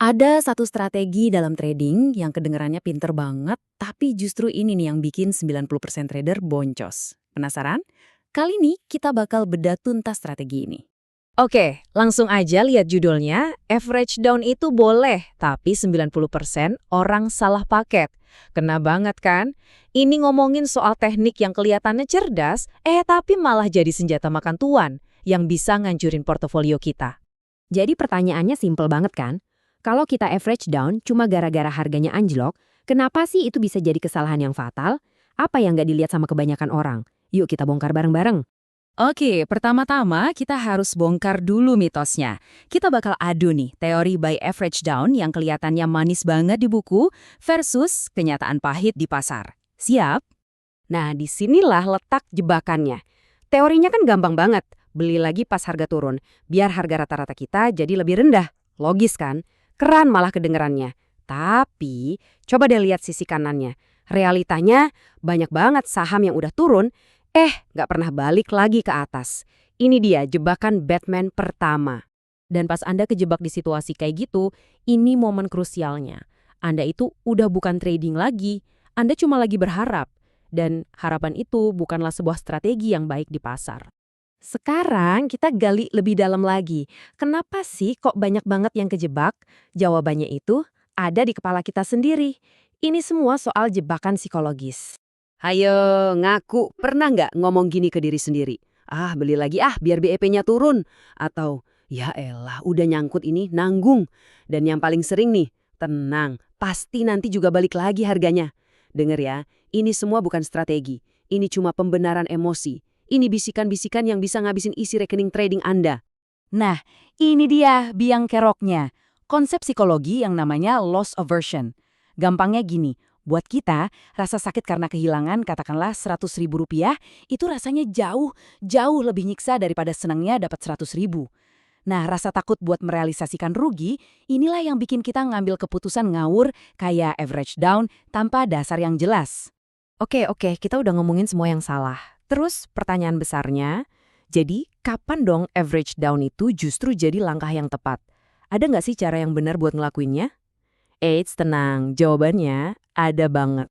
Ada satu strategi dalam trading yang kedengarannya pinter banget, tapi justru ini nih yang bikin 90% trader boncos. Penasaran? Kali ini kita bakal bedah tuntas strategi ini. Oke, langsung aja lihat judulnya. Average down itu boleh, tapi 90% orang salah paket. Kena banget kan? Ini ngomongin soal teknik yang kelihatannya cerdas, tapi malah jadi senjata makan tuan yang bisa ngancurin portofolio kita. Jadi pertanyaannya simpel banget kan? Kalau kita average down cuma gara-gara harganya anjlok, kenapa sih itu bisa jadi kesalahan yang fatal? Apa yang nggak dilihat sama kebanyakan orang? Yuk kita bongkar bareng-bareng. Oke, pertama-tama kita harus bongkar dulu mitosnya. Kita bakal adu nih teori buy average down yang kelihatannya manis banget di buku versus kenyataan pahit di pasar. Siap? Nah, disinilah letak jebakannya. Teorinya kan gampang banget. Beli lagi pas harga turun, biar harga rata-rata kita jadi lebih rendah. Logis kan? Keren malah kedengerannya. Tapi, coba deh lihat sisi kanannya. Realitanya, banyak banget saham yang udah turun, nggak pernah balik lagi ke atas. Ini dia jebakan Batman pertama. Dan pas Anda kejebak di situasi kayak gitu, ini momen krusialnya. Anda itu udah bukan trading lagi, Anda cuma lagi berharap. Dan harapan itu bukanlah sebuah strategi yang baik di pasar. Sekarang kita gali lebih dalam lagi. Kenapa sih kok banyak banget yang kejebak? Jawabannya itu ada di kepala kita sendiri. Ini semua soal jebakan psikologis. Hayo, ngaku. Pernah nggak ngomong gini ke diri sendiri? Ah, beli lagi biar BEP-nya turun. Atau, ya elah, udah nyangkut ini, nanggung. Dan yang paling sering nih, tenang, pasti nanti juga balik lagi harganya. Dengar ya, ini semua bukan strategi. Ini cuma pembenaran emosi. Ini bisikan-bisikan yang bisa ngabisin isi rekening trading Anda. Nah, ini dia biang keroknya. Konsep psikologi yang namanya loss aversion. Gampangnya gini, buat kita, rasa sakit karena kehilangan katakanlah Rp100.000 itu rasanya jauh lebih nyiksa daripada senangnya dapat Rp100.000. Nah, rasa takut buat merealisasikan rugi, inilah yang bikin kita ngambil keputusan ngawur kayak average down tanpa dasar yang jelas. Oke, kita udah ngomongin semua yang salah. Terus pertanyaan besarnya, jadi kapan dong average down itu justru jadi langkah yang tepat? Ada nggak sih cara yang benar buat ngelakuinnya? Eits, tenang, jawabannya ada banget.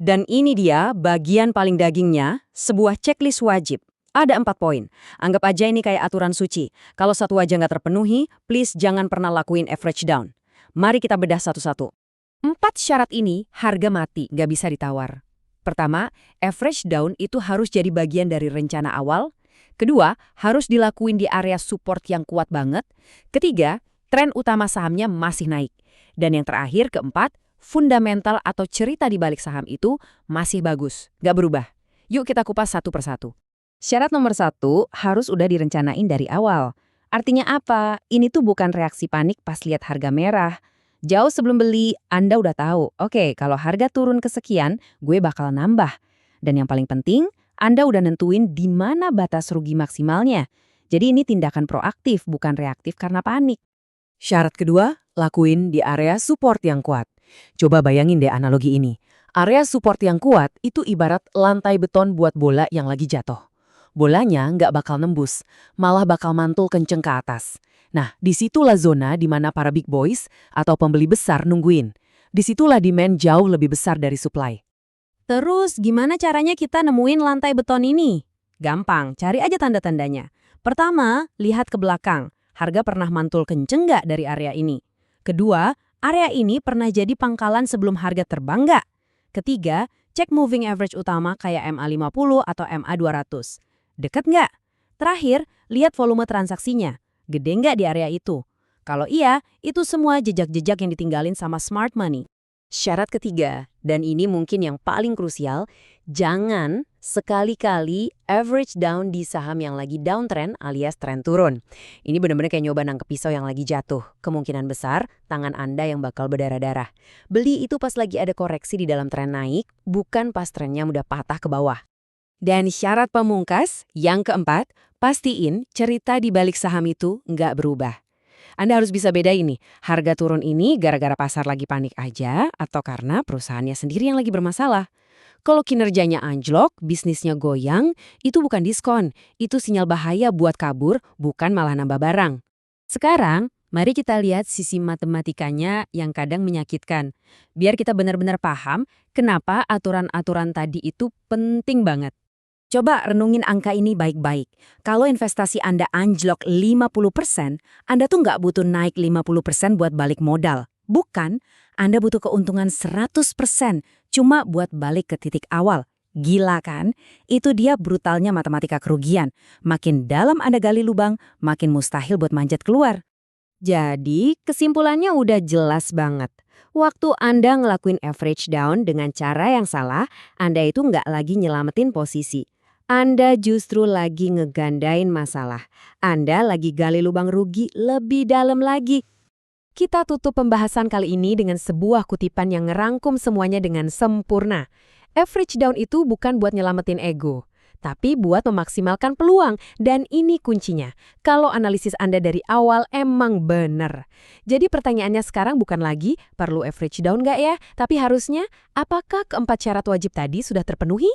Dan ini dia bagian paling dagingnya, sebuah checklist wajib. Ada 4 poin. Anggap aja ini kayak aturan suci. Kalau satu aja nggak terpenuhi, please jangan pernah lakuin average down. Mari kita bedah satu-satu. 4 syarat ini harga mati, nggak bisa ditawar. Pertama, average down itu harus jadi bagian dari rencana awal. Kedua, harus dilakuin di area support yang kuat banget. Ketiga, tren utama sahamnya masih naik. Dan yang terakhir, keempat, fundamental atau cerita di balik saham itu masih bagus, nggak berubah. Yuk kita kupas satu persatu. Syarat nomor 1 harus udah direncanain dari awal. Artinya apa? Ini tuh bukan reaksi panik pas lihat harga merah. Jauh sebelum beli, Anda udah tahu, oke, kalau harga turun kesekian, gue bakal nambah. Dan yang paling penting, Anda udah nentuin di mana batas rugi maksimalnya. Jadi ini tindakan proaktif, bukan reaktif karena panik. Syarat kedua, lakuin di area support yang kuat. Coba bayangin deh analogi ini. Area support yang kuat itu ibarat lantai beton buat bola yang lagi jatuh. Bolanya nggak bakal nembus, malah bakal mantul kenceng ke atas. Nah, disitulah zona di mana para big boys atau pembeli besar nungguin. Disitulah demand jauh lebih besar dari supply. Terus, gimana caranya kita nemuin lantai beton ini? Gampang, cari aja tanda-tandanya. Pertama, lihat ke belakang. Harga pernah mantul kenceng nggak dari area ini? Kedua, area ini pernah jadi pangkalan sebelum harga terbang nggak? Ketiga, cek moving average utama kayak MA50 atau MA200. Deket nggak? Terakhir, lihat volume transaksinya. Gede nggak di area itu? Kalau iya, itu semua jejak-jejak yang ditinggalin sama smart money. Syarat ketiga, dan ini mungkin yang paling krusial, jangan sekali-kali average down di saham yang lagi downtrend alias tren turun. Ini benar-benar kayak nyoba nangkep pisau yang lagi jatuh. Kemungkinan besar, tangan Anda yang bakal berdarah-darah. Beli itu pas lagi ada koreksi di dalam tren naik, bukan pas trennya udah patah ke bawah. Dan syarat pamungkas, yang keempat, pastiin cerita di balik saham itu nggak berubah. Anda harus bisa bedain nih, harga turun ini gara-gara pasar lagi panik aja atau karena perusahaannya sendiri yang lagi bermasalah. Kalau kinerjanya anjlok, bisnisnya goyang, itu bukan diskon. Itu sinyal bahaya buat kabur, bukan malah nambah barang. Sekarang, Mari kita lihat sisi matematikanya yang kadang menyakitkan. Biar kita benar-benar paham kenapa aturan-aturan tadi itu penting banget. Coba renungin angka ini baik-baik. Kalau investasi Anda anjlok 50%, Anda tuh nggak butuh naik 50% buat balik modal. Bukan, Anda butuh keuntungan 100% cuma buat balik ke titik awal. Gila kan? Itu dia brutalnya matematika kerugian. Makin dalam Anda gali lubang, makin mustahil buat manjat keluar. Jadi, kesimpulannya udah jelas banget. Waktu Anda ngelakuin average down dengan cara yang salah, Anda itu nggak lagi nyelamatin posisi. Anda justru lagi ngegandain masalah. Anda lagi gali lubang rugi lebih dalam lagi. Kita tutup pembahasan kali ini dengan sebuah kutipan yang ngerangkum semuanya dengan sempurna. Average down itu bukan buat nyelamatin ego, tapi buat memaksimalkan peluang. Dan ini kuncinya. Kalau analisis Anda dari awal emang bener. Jadi pertanyaannya sekarang bukan lagi perlu average down nggak ya? Tapi harusnya, apakah keempat syarat wajib tadi sudah terpenuhi?